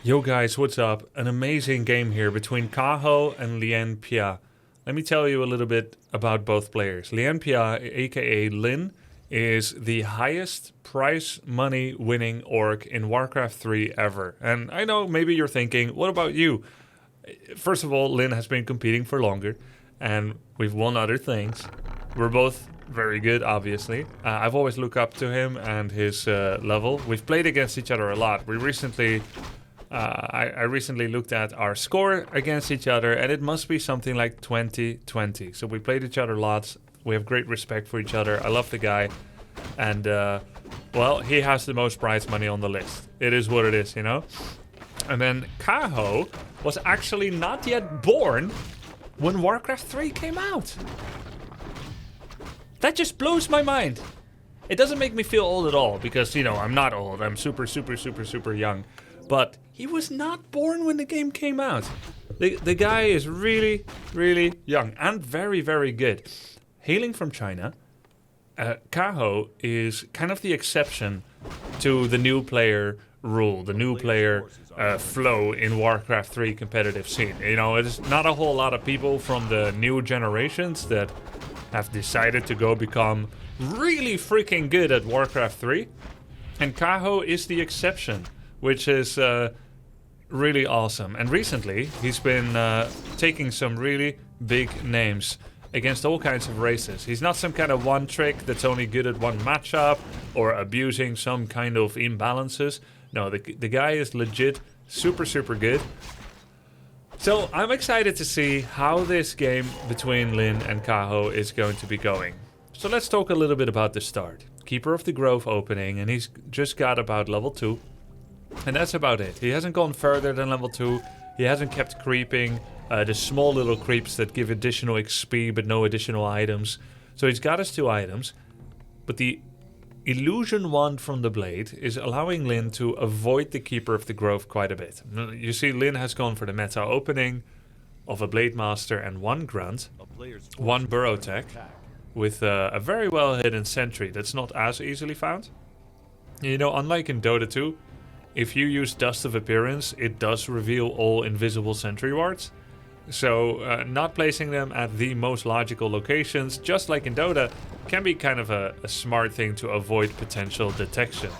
Yo guys, what's up? An amazing game here between Kaho and Lianpia. Let me tell you a little bit about both players. Lianpia, aka Lin, is the highest prize money winning orc in Warcraft 3 ever. And I know maybe you're thinking, what about you? First of all, Lin has been competing for longer and we've won other things. We're both very good, obviously. I've always looked up to him and his level. We've played against each other a lot. We recently... I recently looked at our score against each other, and it must be something like 20-20. So we played each other lots. We have great respect for each other. I love the guy. And, well, he has the most prize money on the list. It is what it is, you know? And then Kaho was actually not yet born when Warcraft 3 came out. That just blows my mind. It doesn't make me feel old at all, because, you know, I'm not old. I'm super young. But he was not born when the game came out. The guy is really young and very good. Hailing from China, Kaho is kind of the exception to the new player rule, the new player flow in Warcraft 3 competitive scene. You know, it's not a whole lot of people from the new generations that have decided to go become really freaking good at Warcraft 3. And Kaho is the exception, which is really awesome. And recently, he's been taking some really big names against all kinds of races. He's not some kind of one trick that's only good at one matchup or abusing some kind of imbalances. No, the guy is legit super good. So I'm excited to see how this game between Lin and Kaho is going to be going. So let's talk a little bit about the start. Keeper of the Grove opening, and he's just got about level 2. And that's about it. He hasn't gone further than level 2. He hasn't kept creeping the small little creeps that give additional XP but no additional items. So he's got his 2 items. But the illusion wand from the blade is allowing Lin to avoid the Keeper of the Grove quite a bit. You see, Lin has gone for the meta opening of a Blade Master and 1 Grunt, 1 Burrow Tech, with a very well hidden sentry that's not as easily found. You know, unlike in Dota 2, if you use Dust of Appearance, it does reveal all invisible sentry wards. So not placing them at the most logical locations, just like in Dota, can be kind of a smart thing to avoid potential detection.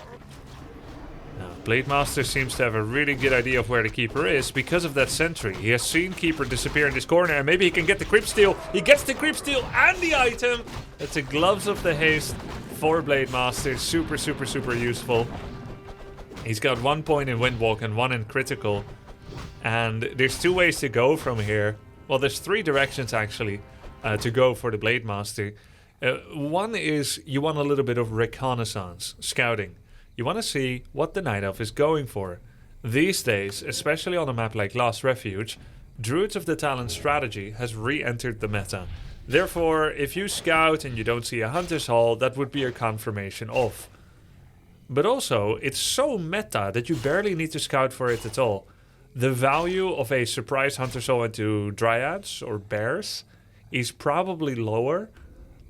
Now, Blade Master seems to have a really good idea of where the Keeper is because of that sentry. He has seen Keeper disappear in this corner, and maybe he can get the Creep Steal. He gets the Creep Steal and the item! It's a Gloves of the Haste for Blade Master. Super useful. He's got 1 point in Windwalk and 1 in Critical. And there's 2 ways to go from here. Well, there's 3 directions actually to go for the Blade Master. One is you want a little bit of reconnaissance, scouting. You want to see what the Night Elf is going for. These days, especially on a map like Lost Refuge, Druids of the Talon strategy has re-entered the meta. Therefore, if you scout and you don't see a Hunter's Hall, that would be a confirmation of. But also, it's so meta that you barely need to scout for it at all. The value of a surprise Hunter Soul into Dryads or Bears is probably lower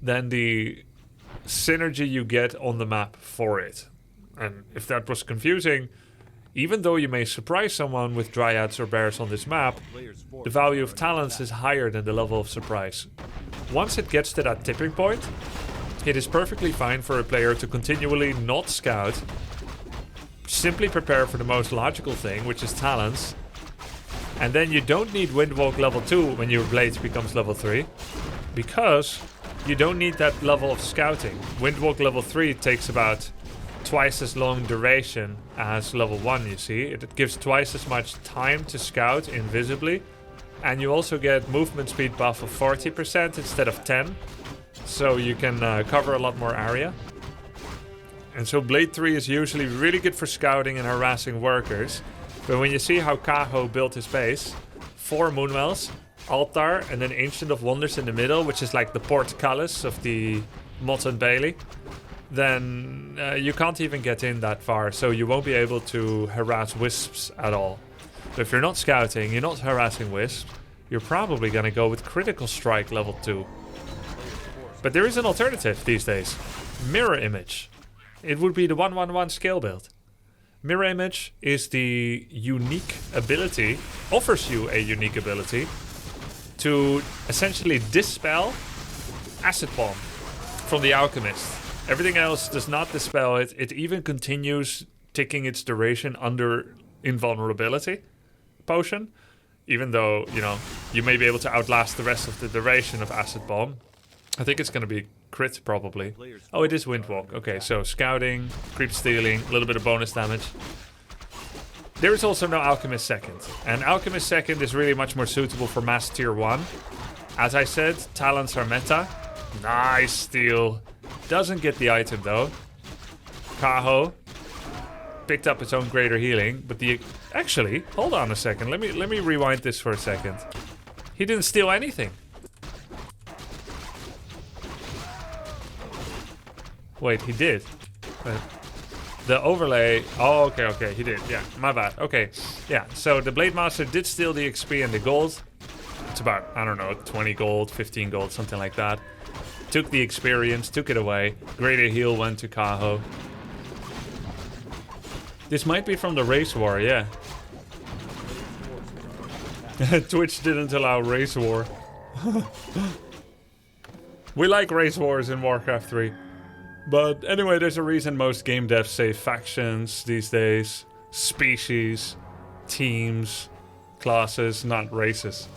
than the synergy you get on the map for it. And if that was confusing, even though you may surprise someone with Dryads or Bears on this map, the value of talents is higher than the level of surprise. Once it gets to that tipping point, it is perfectly fine for a player to continually not scout, simply prepare for the most logical thing, which is talents, and then you don't need Windwalk level 2 when your blade becomes level 3, because you don't need that level of scouting. Windwalk level 3 takes about twice as long duration as level 1, you see. It gives twice as much time to scout invisibly, and you also get movement speed buff of 40% instead of 10. So you can cover a lot more area. And so Blade 3 is usually really good for scouting and harassing workers. But when you see how Kaho built his base, 4 Moonwells, Altar, and then Ancient of Wonders in the middle, which is like the portcullis of the Mott and Bailey, then you can't even get in that far. So you won't be able to harass Wisps at all. So if you're not scouting, you're not harassing Wisps, you're probably going to go with Critical Strike level 2. But there is an alternative these days. Mirror Image. It would be the 1-1-1 scale build. Mirror Image is the unique ability, offers you a unique ability to essentially dispel Acid Bomb from the Alchemist. Everything else does not dispel it. It even continues ticking its duration under Invulnerability Potion, even though, you know, you may be able to outlast the rest of the duration of Acid Bomb. I think it's going to be crit, probably. Oh, it is Windwalk. Okay, so Scouting, Creep Stealing, a little bit of bonus damage. There is also no Alchemist Second. And Alchemist Second is really much more suitable for Mass Tier 1. As I said, Talents are meta. Nice steal. Doesn't get the item, though. Kaho picked up its own greater healing, but the... Actually, hold on a second. Let me rewind this for a second. He didn't steal anything. Wait, he did. The overlay... Oh, okay, he did. Yeah, my bad. Okay, yeah, so the Blade Master did steal the XP and the gold. It's about, I don't know, 20 gold, 15 gold, something like that. Took the experience, took it away. Greater heal went to Kaho. This might be from the race war, yeah. Twitch didn't allow race war. We like race wars in Warcraft 3. But anyway, there's a reason most game devs say factions these days. Species, teams, classes, not races.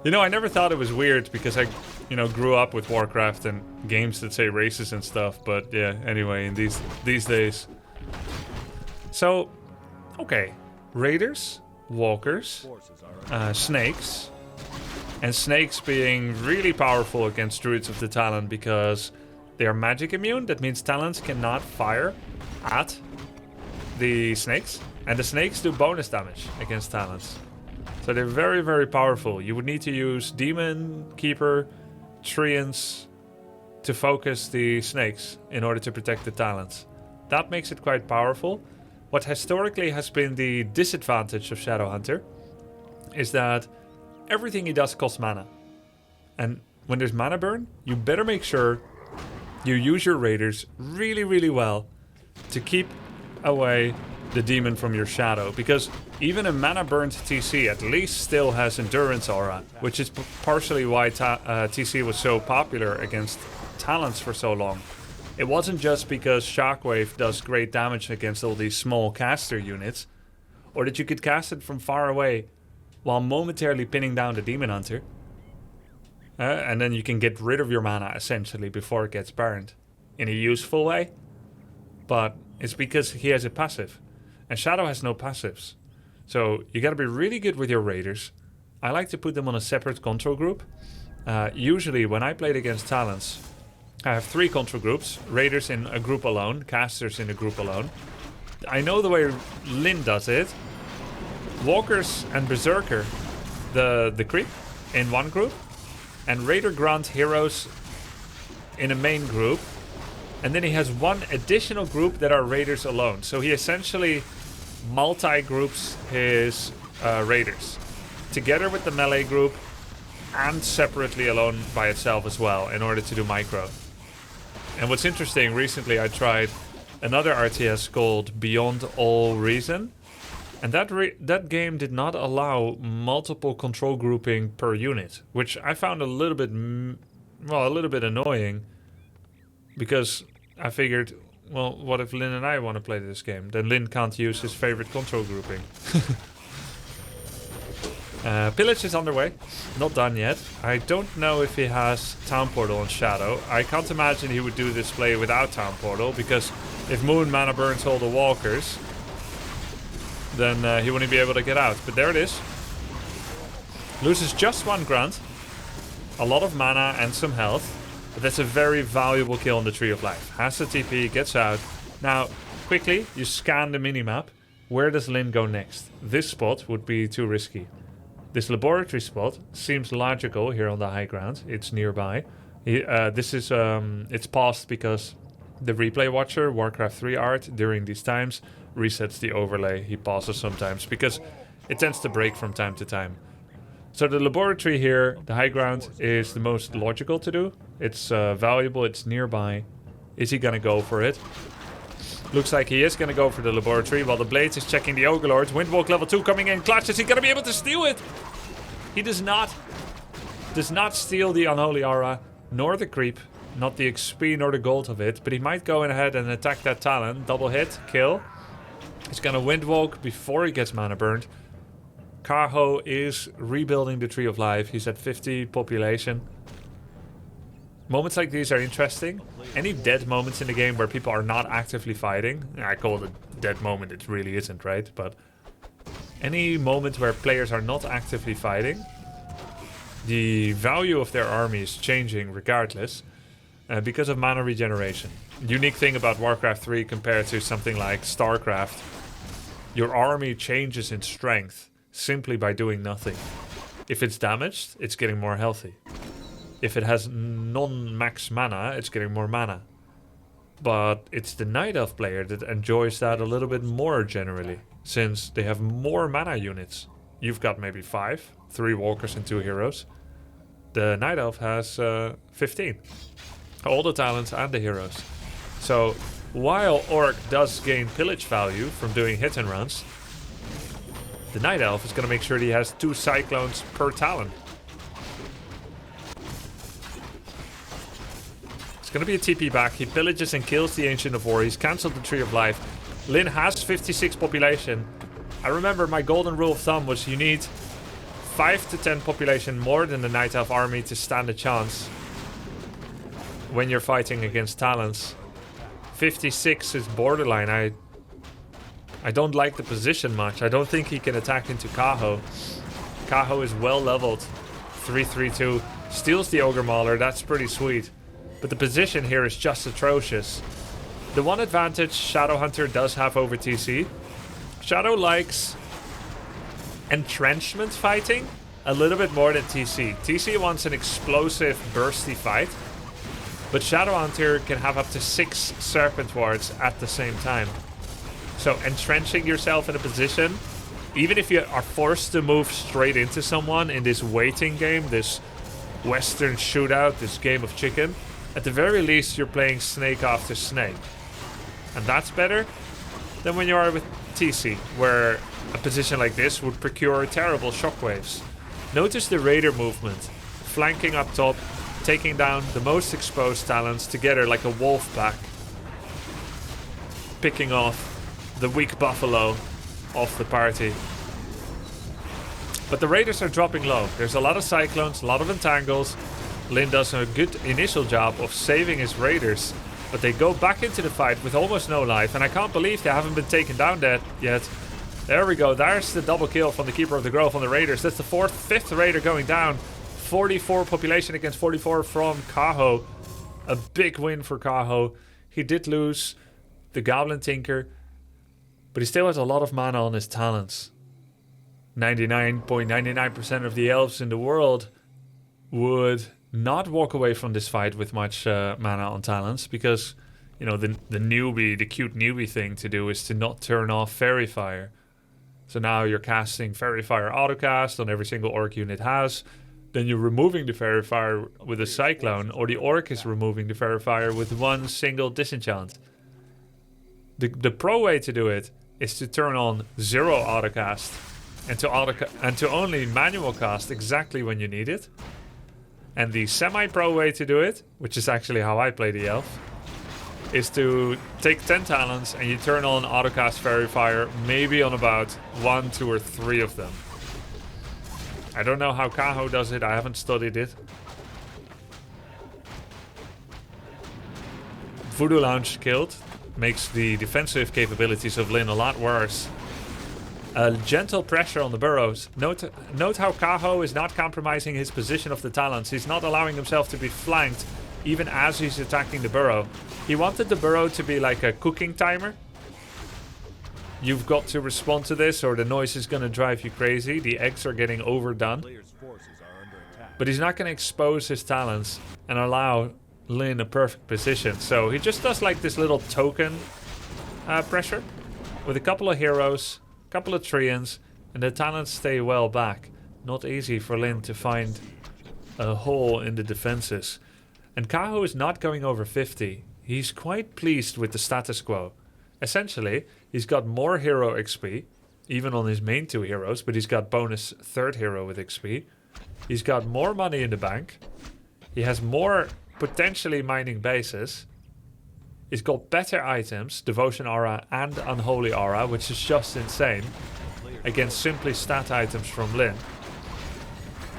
You know, I never thought it was weird because I, you know, grew up with Warcraft and games that say races and stuff. But yeah, anyway, in these days. So, okay. Raiders, walkers, snakes. And snakes being really powerful against Druids of the Talon because they are magic immune. That means Talons cannot fire at the snakes. And the snakes do bonus damage against Talons. So they're very, very powerful. You would need to use Demon, Keeper, Treants to focus the snakes in order to protect the Talons. That makes it quite powerful. What historically has been the disadvantage of Shadowhunter is that everything he does costs mana. And when there's mana burn, you better make sure you use your raiders really, really well to keep away the demon from your shadow. Because even a mana burned TC at least still has endurance aura, which is partially why TC was so popular against Talons for so long. It wasn't just because Shockwave does great damage against all these small caster units, or that you could cast it from far away while momentarily pinning down the Demon Hunter. And then you can get rid of your mana, essentially, before it gets burned. In a useful way. But it's because he has a passive. And Shadow has no passives. So you gotta be really good with your raiders. I like to put them on a separate control group. Usually, when I played against Talons, I have 3 control groups. Raiders in a group alone. Casters in a group alone. I know the way Lin does it. Walkers and Berserker, the creep, in one group. And Raider Grunt heroes in a main group. And then he has one additional group that are Raiders alone. So he essentially multi-groups his Raiders. Together with the melee group. And separately alone by itself as well. In order to do micro. And what's interesting, recently I tried another RTS called Beyond All Reason. And that game did not allow multiple control grouping per unit, which I found a little bit, a little bit annoying, because I figured, well, what if Lin and I want to play this game? Then Lin can't use his favorite control grouping. Pillage is underway, not done yet. I don't know if he has Town Portal on Shadow. I can't imagine he would do this play without Town Portal, because if Moon mana burns all the walkers, then he wouldn't be able to get out. But there it is. Loses just 1 grunt. A lot of mana and some health. But that's a very valuable kill on the Tree of Life. Has the TP, gets out. Now, quickly, you scan the minimap. Where does Lin go next? This spot would be too risky. This laboratory spot seems logical here on the high ground. It's nearby. This is it's paused because the replay watcher, Warcraft 3 art, during these times resets the overlay. He pauses sometimes because it tends to break from time to time. So the laboratory here, the high ground, is the most logical to do. It's valuable, it's nearby. Is he gonna go for it? Looks like he is going to go for the laboratory while the Blades is checking the Ogre Lords. Windwalk level 2 coming in clutch. Is he going to be able to steal it? He does not. Does not steal the Unholy Aura, nor the creep. Not the XP nor the gold of it. But he might go in ahead and attack that Talon. Double hit, kill. He's going to Windwalk before he gets mana burned. Kaho is rebuilding the Tree of Life. He's at 50 population. Moments like these are interesting. Any dead moments in the game where people are not actively fighting. I call it a dead moment. It really isn't, right? But any moment where players are not actively fighting, the value of their army is changing regardless because of mana regeneration. Unique thing about Warcraft 3 compared to something like StarCraft. Your army changes in strength simply by doing nothing. If it's damaged, it's getting more healthy. If it has non-max mana, it's getting more mana. But it's the Night Elf player that enjoys that a little bit more generally, since they have more mana units. You've got maybe 5, 3 walkers and 2 heroes. The Night Elf has 15. All the talents and the heroes. So while Orc does gain pillage value from doing hit and runs, the Night Elf is going to make sure that he has 2 Cyclones per talent. Gonna be a TP back. He pillages and kills the Ancient of War. He's cancelled the Tree of Life. Lyn has 56 population. I remember my golden rule of thumb was you need 5 to 10 population more than the Night Elf army to stand a chance when you're fighting against Talons. 56 is borderline. I don't like the position much. I don't think he can attack into Kaho. Kaho is well leveled. 332. Steals the Ogre Mauler. That's pretty sweet. But the position here is just atrocious. The one advantage Shadowhunter does have over TC. Shadow likes entrenchment fighting a little bit more than TC. TC wants an explosive, bursty fight. But Shadowhunter can have up to 6 Serpent Wards at the same time. So entrenching yourself in a position, even if you are forced to move straight into someone in this waiting game, this Western shootout, this game of chicken, at the very least, you're playing snake after snake. And that's better than when you are with TC, where a position like this would procure terrible shockwaves. Notice the Raider movement. Flanking up top, taking down the most exposed talents together like a wolf pack. Picking off the weak buffalo off the party. But the Raiders are dropping low. There's a lot of Cyclones, a lot of Entangles. Lyn does a good initial job of saving his Raiders, but they go back into the fight with almost no life, and I can't believe they haven't been taken down yet. There we go, there's the double kill from the Keeper of the Grove on the Raiders. That's the 5th Raider going down. 44 population against 44 from Kaho. A big win for Kaho. He did lose the Goblin Tinker, but he still has a lot of mana on his talents. 99.99% of the elves in the world would not walk away from this fight with much mana on talents, because, you know, the newbie, the cute newbie thing to do is to not turn off Fairy Fire. So now you're casting Fairy Fire autocast on every single Orc unit has. Then you're removing the Fairy Fire with a Cyclone, or the Orc is removing the Fairy Fire with one single disenchant. The pro way to do it is to turn on 0 autocast and to only manual cast exactly when you need it. And the semi-pro way to do it, which is actually how I play the elf, is to take 10 talents and you turn on autocast Fairy Fire maybe on about 1, 2, or 3 of them. I don't know how Kaho does it, I haven't studied it. Voodoo Lounge killed, makes the defensive capabilities of Lyn a lot worse. A gentle pressure on the burrows. Note how Kaho is not compromising his position of the talents. He's not allowing himself to be flanked even as he's attacking the burrow. He wanted the burrow to be like a cooking timer. You've got to respond to this or the noise is going to drive you crazy. The eggs are getting overdone. But he's not going to expose his talents and allow Lyn a perfect position. So he just does like this little token pressure with a couple of heroes, a couple of treants, and the talents stay well back. Not easy for Lyn to find a hole in the defenses. And Kaho is not going over 50. He's quite pleased with the status quo. essentially, he's got more hero XP, even on his main 2 heroes, but he's got bonus 3rd hero with XP. He's got more money in the bank. He has more potentially mining bases. He's got better items, Devotion Aura and Unholy Aura, which is just insane, against simply stat items from Lin.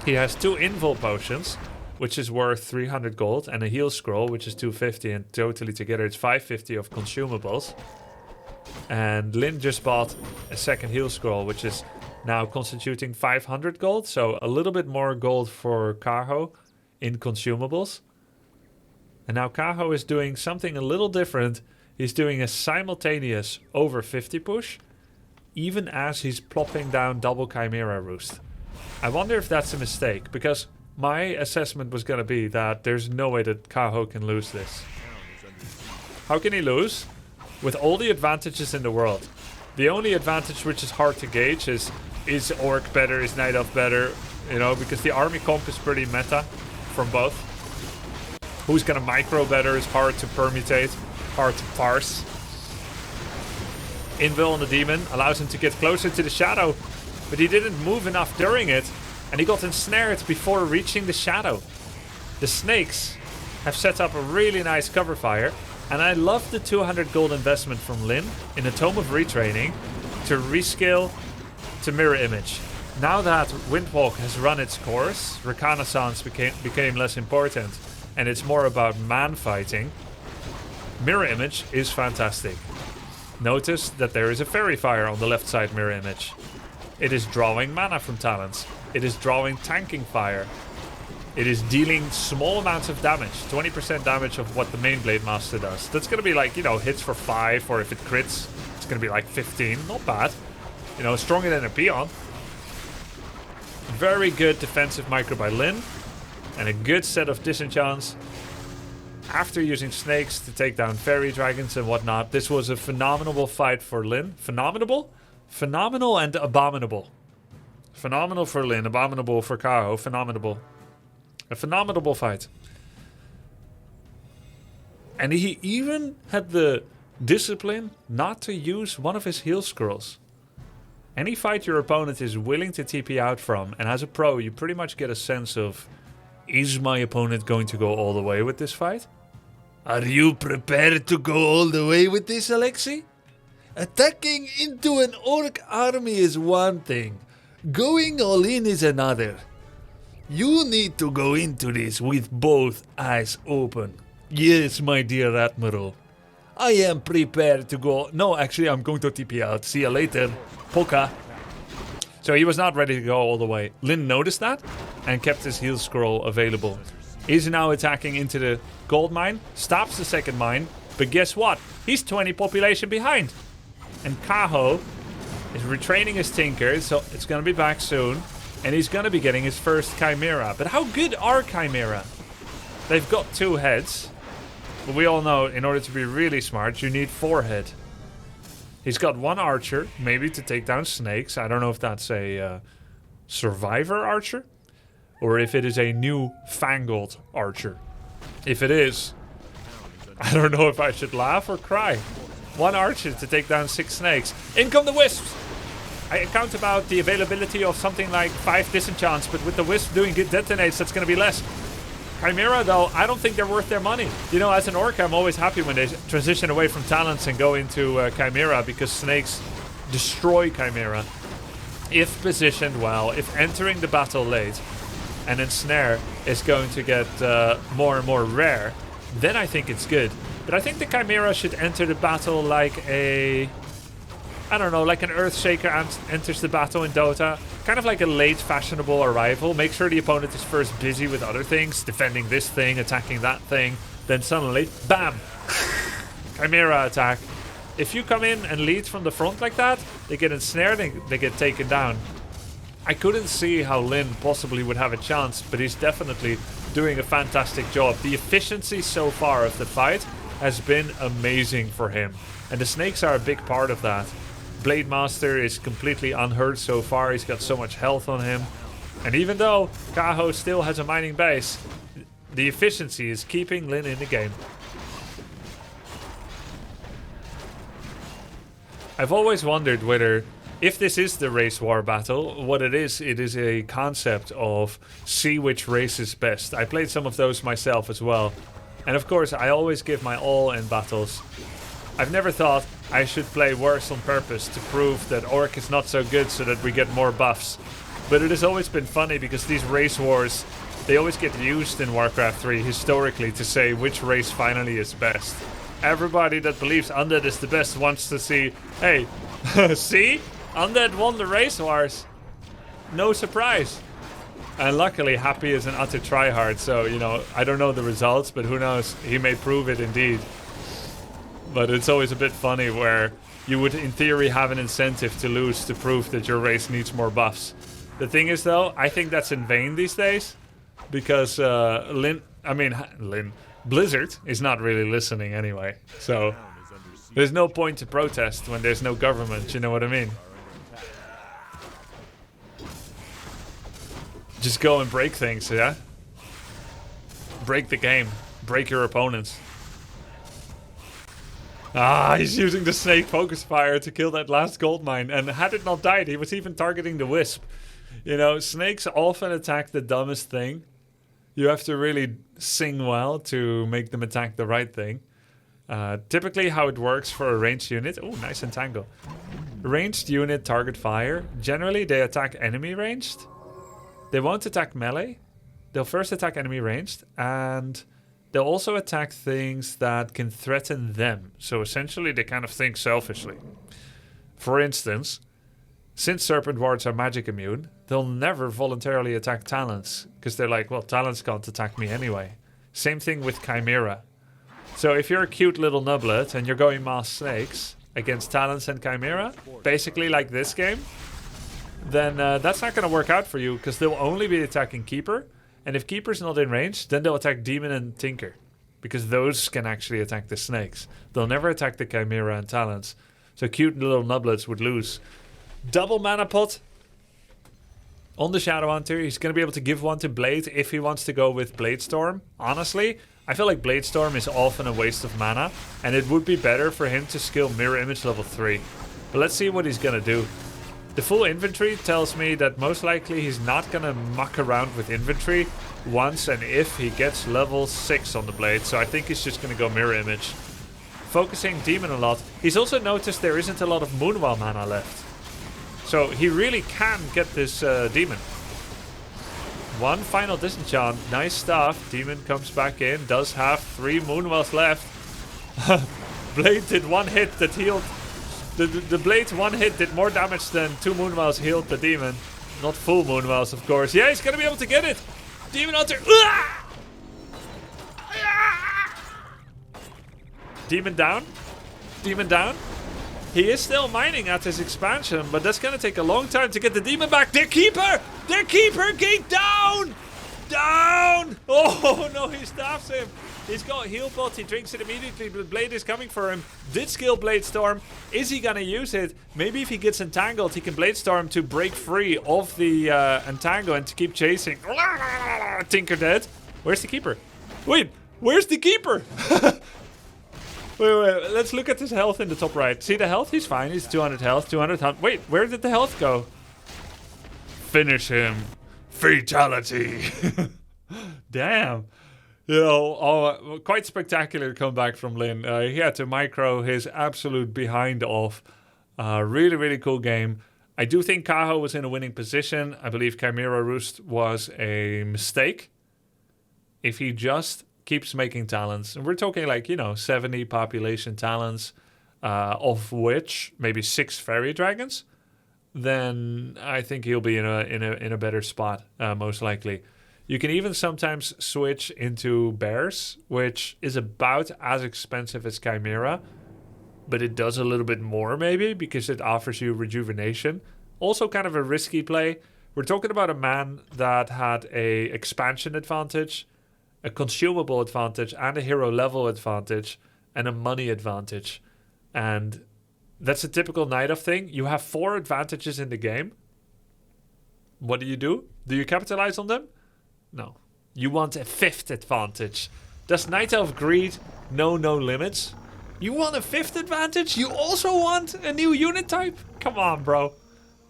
He has 2 Invul Potions, which is worth 300 gold, and a Heal Scroll, which is 250, and totally together it's 550 of consumables. And Lin just bought a 2nd Heal Scroll, which is now constituting 500 gold, so a little bit more gold for Kaho in consumables. And now Kaho is doing something a little different. He's doing a simultaneous over 50 push, even as he's plopping down double Chimera Roost. I wonder if that's a mistake, because my assessment was going to be that there's no way that Kaho can lose this. How can he lose? With all the advantages in the world. The only advantage which is hard to gauge is Orc better, is Night Elf better, you know, because the army comp is pretty meta from both. Who's gonna micro better is hard to permutate, hard to parse. Invul on the demon allows him to get closer to the shadow, but he didn't move enough during it, and he got ensnared before reaching the shadow. The snakes have set up a really nice cover fire, and I love the 200 gold investment from Lin in the Tome of Retraining to rescale to Mirror Image. Now that Windwalk has run its course, Reconnaissance became less important, and it's more about man fighting. Mirror Image is fantastic. Notice that there is a Fairy Fire on the left side Mirror Image. It is drawing mana from talents. It is drawing tanking fire. It is dealing small amounts of damage, 20% damage of what the main Blade Master does. That's gonna be like, you know, hits for 5, or if it crits, it's gonna be like 15. Not bad. You know, stronger than a peon. Very good defensive micro by Lin, and a good set of disenchants after using snakes to take down fairy dragons and whatnot. This was a phenomenal fight for Lin. Phenomenal? Phenomenal and abominable. Phenomenal for Lin, abominable for Kaho. Phenomenal. A phenomenal fight. And he even had the discipline not to use one of his heal scrolls. Any fight your opponent is willing to TP out from, and as a pro you pretty much get a sense of, is my opponent going to go all the way with this fight? Are you prepared to go all the way with this, Alexei? Attacking into an orc army is one thing. Going all in is another. You need to go into this with both eyes open. Yes, my dear Admiral. I am prepared to go... No, actually, I'm going to TP out. See you later, Poka. So he was not ready to go all the way. Lin noticed that and kept his heal scroll available. He's now attacking into the gold mine. Stops the second mine. But guess what? He's 20 population behind. And Kaho is retraining his Tinker, so it's going to be back soon. And he's going to be getting his first Chimera. But how good are Chimera? They've got 2 heads. But we all know, in order to be really smart, you need 4 head. He's got 1 archer, maybe to take down snakes. I don't know if that's a survivor archer, or if it is a new fangled archer. If it is, I don't know if I should laugh or cry. 1 archer to take down 6 snakes. In come the wisps! I account about the availability of something like 5 disenchants, but with the wisp doing good detonates, that's going to be less. Chimera, though, I don't think they're worth their money. You know, as an orc, I'm always happy when they transition away from talents and go into Chimera, because snakes destroy Chimera. If positioned well, if entering the battle late, and Ensnare is going to get more and more rare, then I think it's good. But I think the Chimera should enter the battle like a... I don't know, like an Earthshaker enters the battle in Dota. Kind of like a late fashionable arrival. Make sure the opponent is first busy with other things, defending this thing, attacking that thing. Then suddenly, BAM! Chimera attack. If you come in and lead from the front like that, they get ensnared and they get taken down. I couldn't see how Lin possibly would have a chance, but he's definitely doing a fantastic job. The efficiency so far of the fight has been amazing for him. And the snakes are a big part of that. Blade Master is completely unhurt so far. He's got so much health on him. And even though Kaho still has a mining base, the efficiency is keeping Lin in the game. I've always wondered whether, if this is the race war battle, what it is a concept of see which race is best. I played some of those myself as well. And of course, I always give my all in battles. I've never thought I should play worse on purpose to prove that Orc is not so good so that we get more buffs. But it has always been funny because these race wars, they always get used in Warcraft 3 historically to say which race finally is best. Everybody that believes Undead is the best wants to see, hey, see? Undead won the race wars. No surprise. And luckily, Happy is an utter tryhard, so, you know, I don't know the results, but who knows? He may prove it indeed. But it's always a bit funny where you would, in theory, have an incentive to lose to prove that your race needs more buffs. The thing is, though, I think that's in vain these days. Because Blizzard is not really listening anyway. So there's no point to protest when there's no government, you know what I mean? Just go and break things, yeah? Break the game. Break your opponents. Ah, he's using the snake focus fire to kill that last gold mine. And had it not died, he was even targeting the wisp. You know, snakes often attack the dumbest thing. You have to really sing well to make them attack the right thing. Typically how it works for a ranged unit... Oh, nice entangle. Ranged unit target fire. Generally, they attack enemy ranged. They won't attack melee. They'll first attack enemy ranged. And they'll also attack things that can threaten them. So essentially, they kind of think selfishly. For instance... Since Serpent Wards are magic immune, they'll never voluntarily attack Talons. Because they're like, well, Talons can't attack me anyway. Same thing with Chimera. So if you're a cute little nublet and you're going mass snakes against Talons and Chimera, basically like this game, then that's not going to work out for you. Because they'll only be attacking Keeper. And if Keeper's not in range, then they'll attack Demon and Tinker. Because those can actually attack the snakes. They'll never attack the Chimera and Talons. So cute little nublets would lose. Double mana pot on the Shadow Hunter. He's going to be able to give one to Blade if he wants to go with Blade Storm. Honestly, I feel like Blade Storm is often a waste of mana, and it would be better for him to skill Mirror Image level 3. But let's see what he's going to do. The full inventory tells me that most likely he's not going to muck around with inventory once and if he gets level 6 on the Blade, so I think he's just going to go Mirror Image. Focusing Demon a lot. He's also noticed there isn't a lot of Moonwell mana left. So he really can get this Demon. One final disenchant. Nice stuff. Demon comes back in. Does have 3 Moonwells left. Blade did one hit that healed... The Blade's one hit did more damage than 2 Moonwells healed the Demon. Not full Moonwells, of course. Yeah, he's going to be able to get it. Demon Hunter. Demon down. Demon down. He is still mining at his expansion, but that's going to take a long time to get the Demon back. Their Keeper! Their Keeper! Gate down! Down! Oh no, he stops him. He's got heal pot. He drinks it immediately, but Blade is coming for him. Did skill Blade Storm. Is he going to use it? Maybe if he gets entangled, he can Blade Storm to break free of the entangle and to keep chasing. Tinker dead. Where's the Keeper? Wait, where's the Keeper? Wait, let's look at his health in the top right. See the health? He's fine. He's 200 health, 200 health. Wait, where did the health go? Finish him. Fatality. Damn. You know, quite spectacular comeback from Lin. He had to micro his absolute behind off. Really, really cool game. I do think Kaho was in a winning position. I believe Chimera Roost was a mistake. If he just keeps making talents, and we're talking like, you know, 70 population talents, of which maybe 6 fairy dragons, then I think he'll be in a better spot, most likely. You can even sometimes switch into bears, which is about as expensive as Chimera, but it does a little bit more maybe because it offers you rejuvenation. Also kind of a risky play. We're talking about a man that had a expansion advantage, a consumable advantage, and a hero level advantage, and a money advantage. And that's a typical Night Elf thing. You have 4 advantages in the game. What do? Do you capitalize on them? No. You want a 5th advantage. Does Night Elf greed know no limits? You want a 5th advantage? You also want a new unit type? Come on, bro.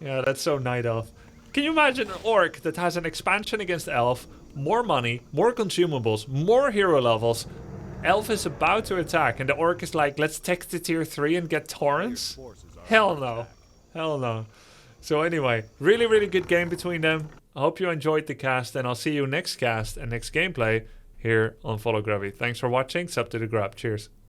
Yeah, that's so Night Elf. Can you imagine an orc that has an expansion against elf, more money, more consumables, more hero levels? Elf is about to attack and the orc is like, let's take to tier 3 and get torrents? Hell no. Hell no. So anyway, really, really good game between them. I hope you enjoyed the cast and I'll see you next cast and next gameplay here on Follow Grubby. Thanks for watching. Sub to the grub. Cheers.